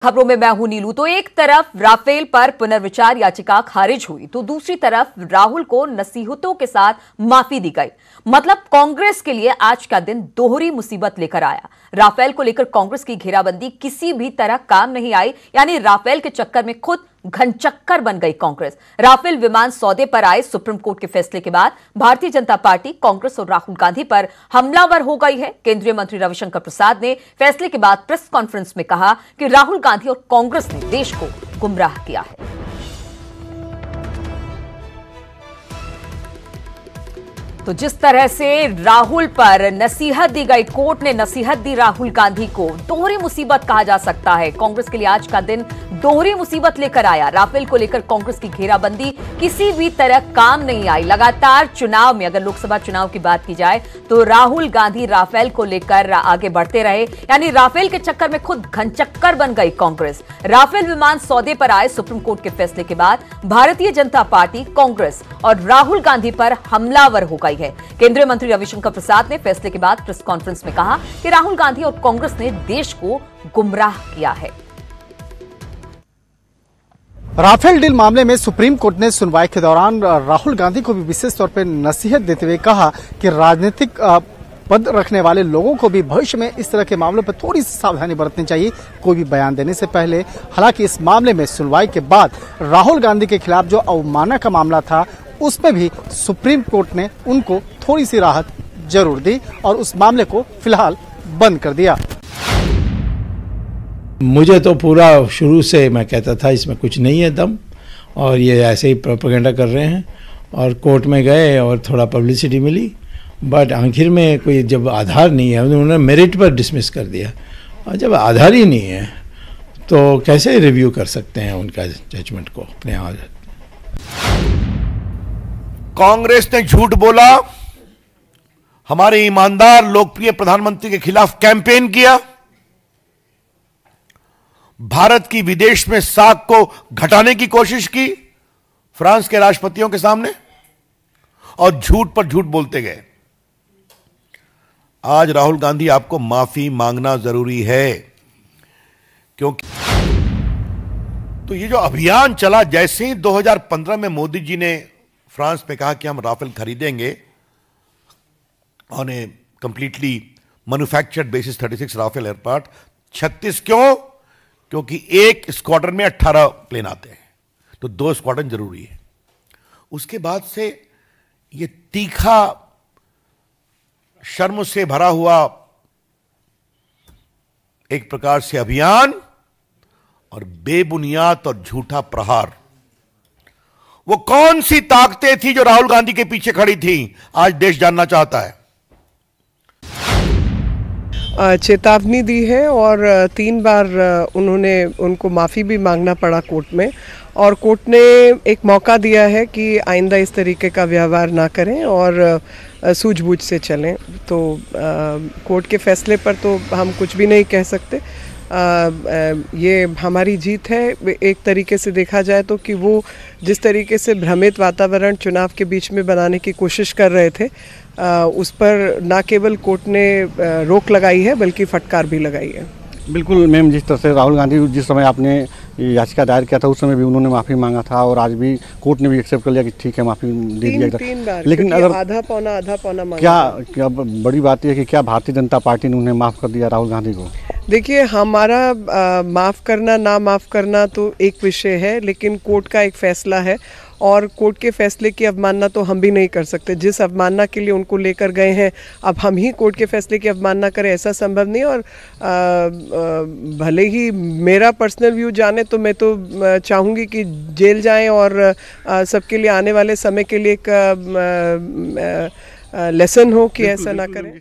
खबरों में मैं हूं नीलू। तो एक तरफ राफेल पर पुनर्विचार याचिका खारिज हुई तो दूसरी तरफ राहुल को नसीहतों के साथ माफी दी गई। मतलब कांग्रेस के लिए आज का दिन दोहरी मुसीबत लेकर आया। राफेल को लेकर कांग्रेस की घेराबंदी किसी भी तरह काम नहीं आई, यानी राफेल के चक्कर में खुद घनचक्कर बन गई कांग्रेस। राफेल विमान सौदे पर आए सुप्रीम कोर्ट के फैसले के बाद भारतीय जनता पार्टी कांग्रेस और राहुल गांधी पर हमलावर हो गई है। केंद्रीय मंत्री रविशंकर प्रसाद ने फैसले के बाद प्रेस कॉन्फ्रेंस में कहा कि राहुल गांधी और कांग्रेस ने देश को गुमराह किया है। तो जिस तरह से राहुल पर नसीहत दी गई, कोर्ट ने नसीहत दी राहुल गांधी को, दोहरी मुसीबत कहा जा सकता है। कांग्रेस के लिए आज का दिन दोहरी मुसीबत लेकर आया। राफेल को लेकर कांग्रेस की घेराबंदी किसी भी तरह काम नहीं आई। लगातार चुनाव में, अगर लोकसभा चुनाव की बात की जाए तो राहुल गांधी राफेल को लेकर आगे बढ़ते रहे, यानी राफेल के चक्कर में खुद घनचक्कर बन गई कांग्रेस। राफेल विमान सौदे पर आए सुप्रीम कोर्ट के फैसले के बाद भारतीय जनता पार्टी, कांग्रेस और राहुल गांधी पर हमलावर हो गई है। केंद्रीय मंत्री रविशंकर प्रसाद ने फैसले के बाद प्रेस कॉन्फ्रेंस में कहा कि राहुल गांधी और कांग्रेस ने देश को गुमराह किया है। राफेल डील मामले में सुप्रीम कोर्ट ने सुनवाई के दौरान राहुल गांधी को भी विशेष तौर पर नसीहत देते हुए कहा कि राजनीतिक पद रखने वाले लोगों को भी भविष्य में इस तरह के मामलों पर थोड़ी सी सावधानी बरतनी चाहिए, कोई भी बयान देने से पहले। हालांकि इस मामले में सुनवाई के बाद राहुल गांधी के खिलाफ जो अवमानना का मामला था उसमें भी सुप्रीम कोर्ट ने उनको थोड़ी सी राहत जरूर दी और उस मामले को फिलहाल बंद कर दिया। मुझे तो पूरा शुरू से मैं कहता था इसमें कुछ नहीं है दम, और ये ऐसे ही प्रोपेगेंडा कर रहे हैं, और कोर्ट में गए और थोड़ा पब्लिसिटी मिली, बट आखिर में कोई जब आधार नहीं है उन्होंने मेरिट पर डिसमिस कर दिया, और जब आधार ही नहीं है तो कैसे रिव्यू कर सकते हैं उनका जजमेंट को अपने आप। कांग्रेस ने झूठ बोला, हमारे ईमानदार लोकप्रिय प्रधानमंत्री के खिलाफ कैंपेन किया, भारत की विदेश में साख को घटाने की कोशिश की फ्रांस के राष्ट्रपतियों के सामने, और झूठ पर झूठ बोलते गए। आज राहुल गांधी आपको माफी मांगना जरूरी है, क्योंकि तो ये जो अभियान चला, जैसे ही 2015 में मोदी जी ने फ्रांस में कहा कि हम राफेल खरीदेंगे on a completely manufactured basis 36 Rafale aircraft, 36 क्यों? क्योंकि एक स्क्वाड्रन में 18 प्लेन आते हैं, तो 2 स्क्वाड्रन जरूरी है। उसके बाद से ये तीखा, शर्म से भरा हुआ एक प्रकार से अभियान और बेबुनियाद और झूठा प्रहार। वो कौन सी ताकतें थी जो राहुल गांधी के पीछे खड़ी थी, आज देश जानना चाहता है। चेतावनी दी है और 3 बार उनको माफ़ी भी मांगना पड़ा कोर्ट में, और कोर्ट ने एक मौका दिया है कि आइंदा इस तरीके का व्यवहार ना करें और सूझबूझ से चलें। तो कोर्ट के फैसले पर तो हम कुछ भी नहीं कह सकते। ये हमारी जीत है एक तरीके से देखा जाए तो, कि वो जिस तरीके से भ्रमित वातावरण चुनाव के बीच में बनाने की कोशिश कर रहे थे, उस पर ना केवल कोर्ट ने रोक लगाई है बल्कि फटकार भी लगाई है। बिल्कुल मैम, जिस तरह से राहुल गांधी जिस समय आपने याचिका दायर किया था उस समय भी उन्होंने माफ़ी मांगा था, और आज भी कोर्ट ने भी एक्सेप्ट कर लिया कि ठीक है माफ़ी दे दिया था। 3 बार, लेकिन अगर आधा पौना मांगा क्या बड़ी बात यह है कि क्या भारतीय जनता पार्टी ने उन्हें माफ़ कर दिया राहुल गांधी को? देखिए, हमारा माफ़ करना ना माफ़ करना तो एक विषय है, लेकिन कोर्ट का एक फैसला है और कोर्ट के फैसले की अवमानना तो हम भी नहीं कर सकते। जिस अवमानना के लिए उनको लेकर गए हैं, अब हम ही कोर्ट के फैसले की अवमानना करें, ऐसा संभव नहीं। और भले ही मेरा पर्सनल व्यू जाने तो मैं तो चाहूँगी कि जेल जाएं और सबके लिए आने वाले समय के लिए एक लेसन हो कि ऐसा ना करें।